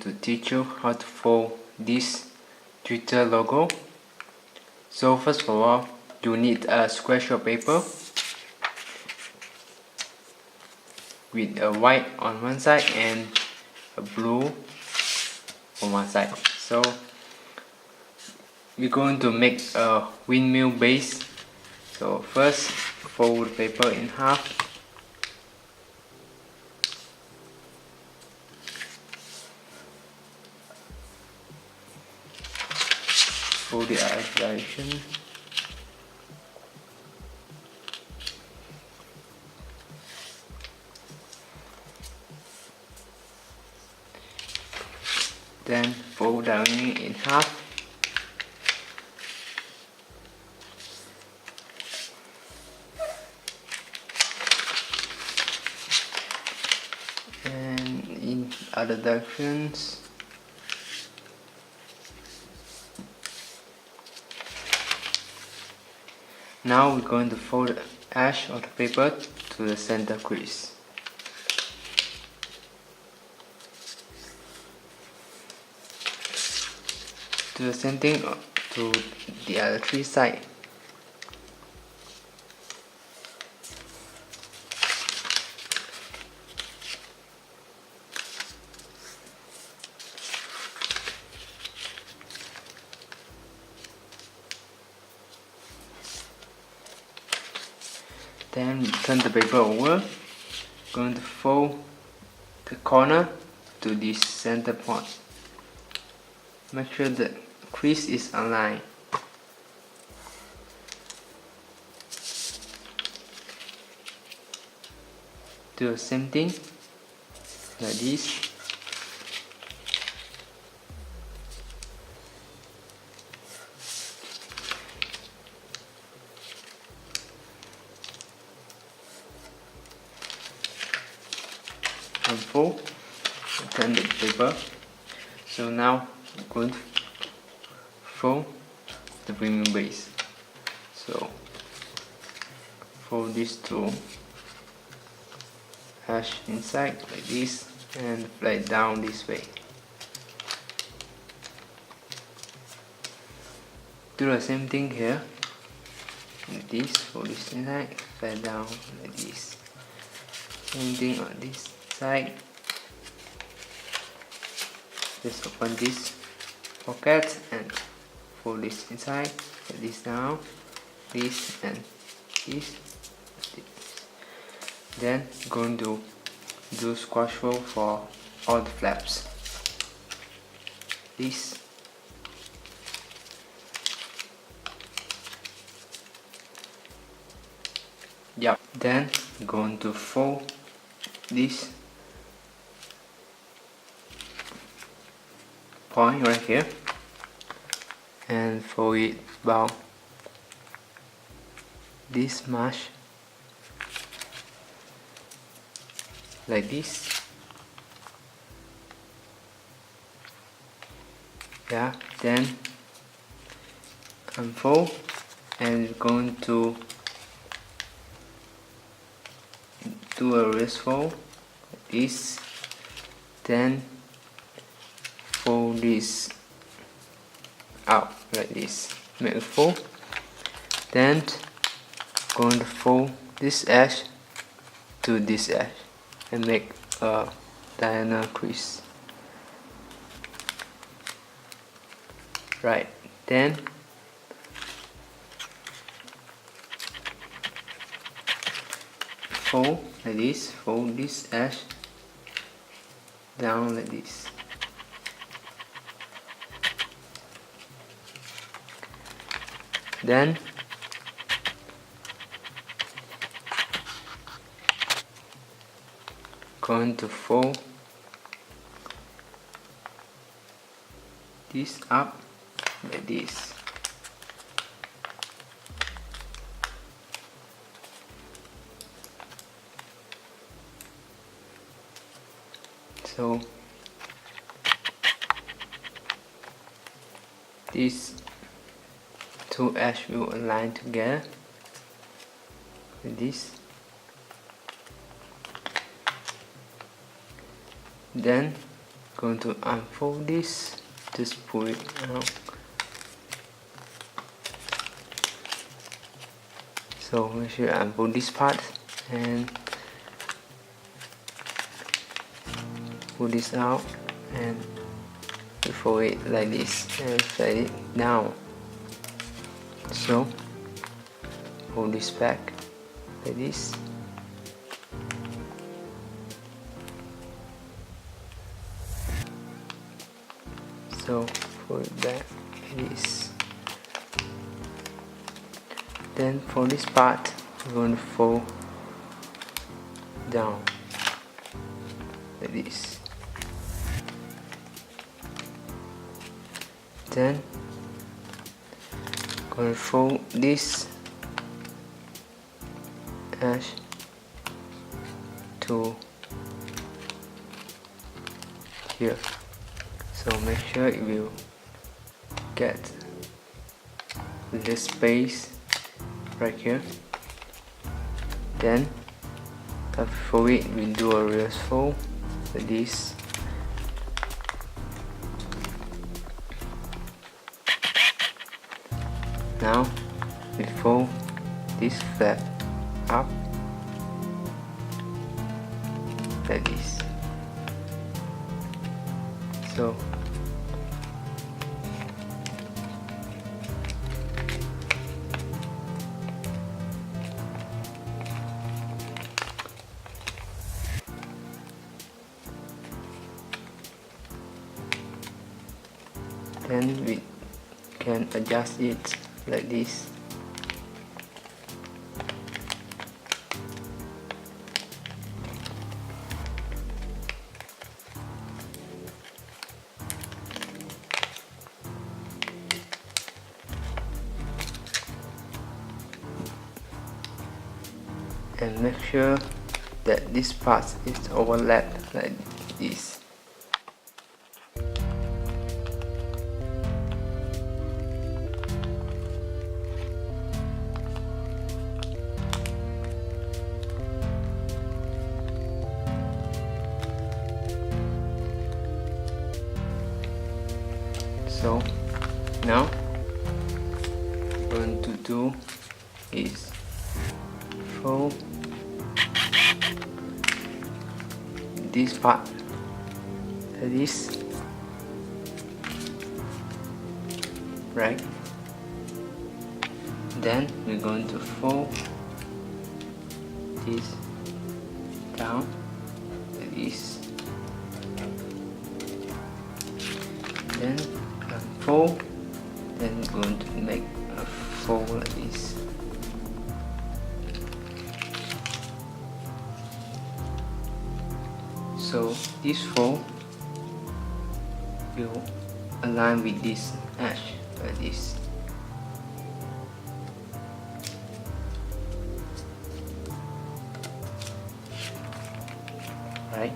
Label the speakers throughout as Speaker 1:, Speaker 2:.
Speaker 1: to teach you how to fold this Twitter logo. So first of all, you need a square sheet of paper with a white on one side and a blue on one side. So we're going to make a windmill base. So first, fold the paper in half. Fold the other direction. Then fold down in half. And in other directions. Now we're going to fold the edge of the paper to the center crease. Do the same thing to the other three sides. Then turn the paper over. Going to fold the corner to this center point. Make sure the crease is aligned. Do the same thing like this. Unfold, turn the paper. So now I'm going to fold the windmill base. So fold these two edge inside like this and fly down this way. Do the same thing here. Like this, fold this inside, fly down like this. Same thing on this side. Just open this pocket and fold this inside, get this down, this and this. Then going to do squash fold for all the flaps. This. Yep. Then going to fold this point right here and fold it about this much like this. Yeah, then unfold and we're going to do a wrist fold like this. Then fold this out like this, make a fold. Then going to fold this edge to this edge and make a diagonal crease. Right, then fold like this, fold this edge down like this. Then going to fold this up like this. So these two edges will align together like this. Then Going to unfold this, just pull it out. So make sure you unfold this part and pull this out and fold it like this and slide it down. So hold this back like this. So fold it back like this. Then for this part, we're going to fold down like this. Then going to fold this edge to here. So make sure you get this space right here. Then before it, we'll do a reverse fold like this. Now we fold this flap up like this. So then we can adjust it like this. And make sure that this part is overlapped like this. So now what we're going to do is fold this part like this, right? Then we're going to fold this down like this, then unfold, then we're going to make a fold like this. So this fold will align with this edge like this. Right?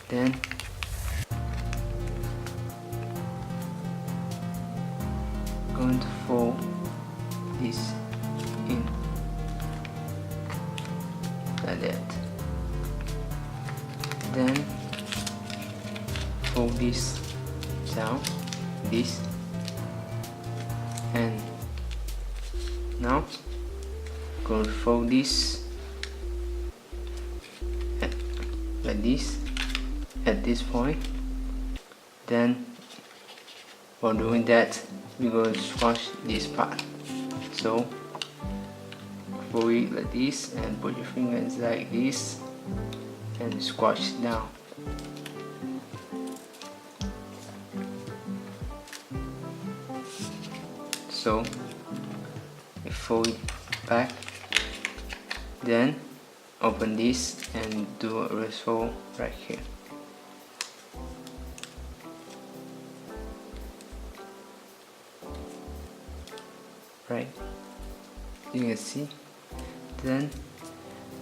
Speaker 1: Then going to fold this in like that. Then fold this down, this, and now going to fold this like this at this point. Then while doing that, we're going to squash this part. So fold it like this and put your fingers like this and squash it down. So we fold it back, then open this and do a reverse fold right here. Right, you can see. Then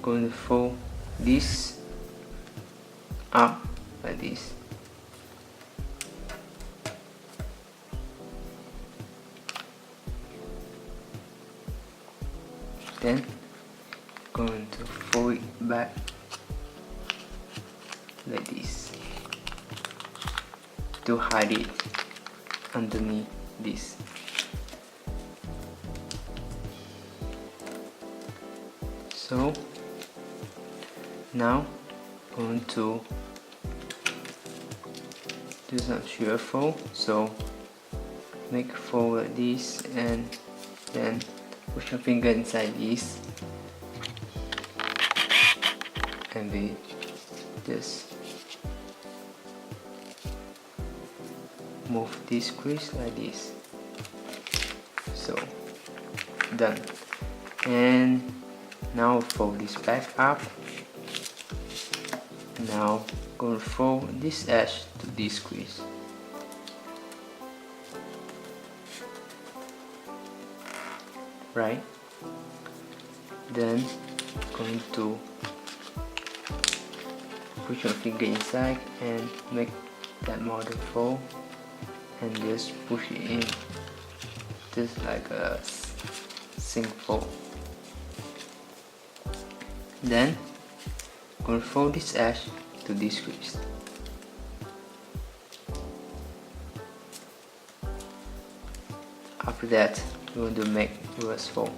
Speaker 1: going to fold this up like this. Then going to fold it back like this. to hide it underneath this. So now going to do some shear fold. So make a fold like this and then push your finger inside this and we just move this crease like this. So done. And now fold this back up. Now going to fold this edge to this crease. Right? Then going to put your finger inside and make that model fold and just push it in just like a sink fold. Then going to fold this edge to this crease. After that, we're going to make reverse fold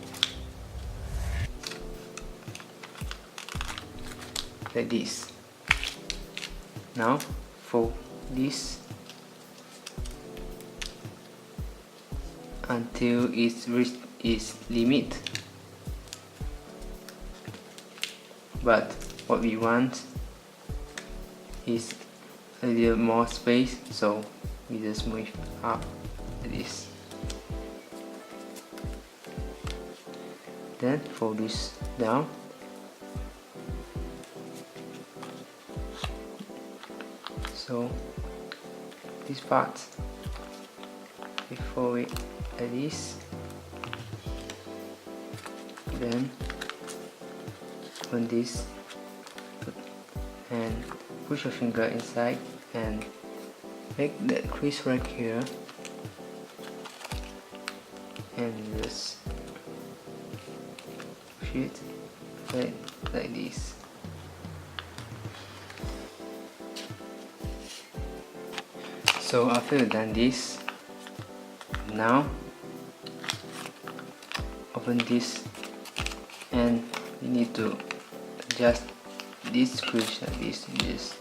Speaker 1: like this. Now fold this until it reaches its limit. But what we want is a little more space, so we just move up like this. Then fold this down. So this part we fold it like this. Then on this and push your finger inside and make that crease right here and just push it like this. So after you've done this, now open this and you need to adjust this crease like this.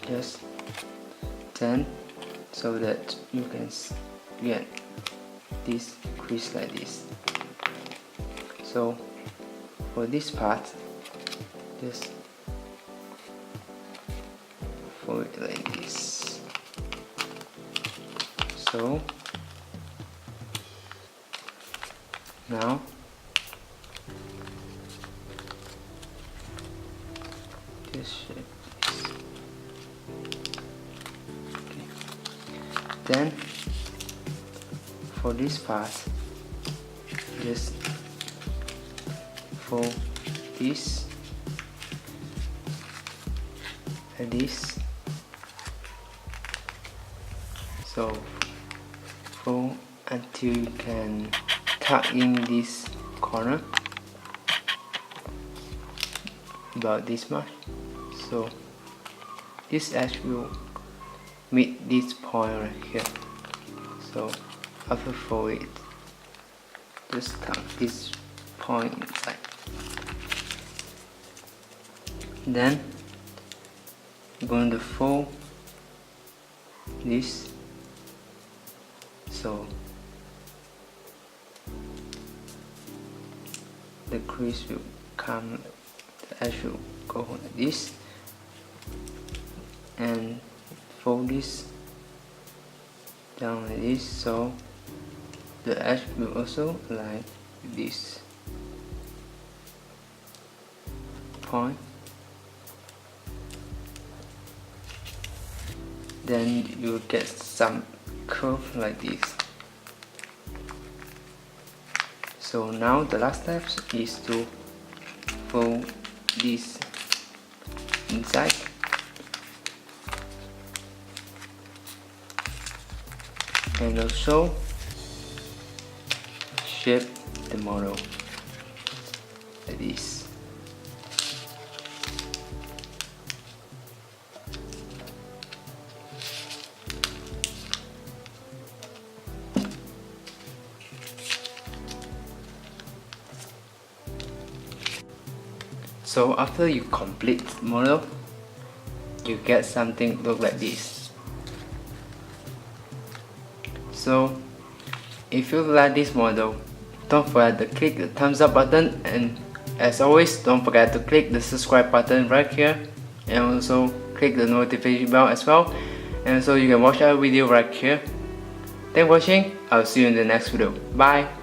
Speaker 1: Just turn so that you can get this crease like this. So for this part, just fold it like this. So now just shape this. Okay. Then for this part, just fold this and this. So fold until you can tuck in this corner about this much. So this edge will meet this point right here. So after fold it, just tuck this point inside. Then I'm going to fold this. So the crease will come, the edge will go like this, and fold this down like this, so the edge will also align with this point. Then you will get some curve like this. So now the last step is to fold this inside and also shape the model like this. So after you complete the model, you get something look like this. So if you like this model, don't forget to click the thumbs up button, and as always, don't forget to click the subscribe button right here, and also click the notification bell as well, and so you can watch our video right here. Thanks for watching. I'll see you in the next video. Bye.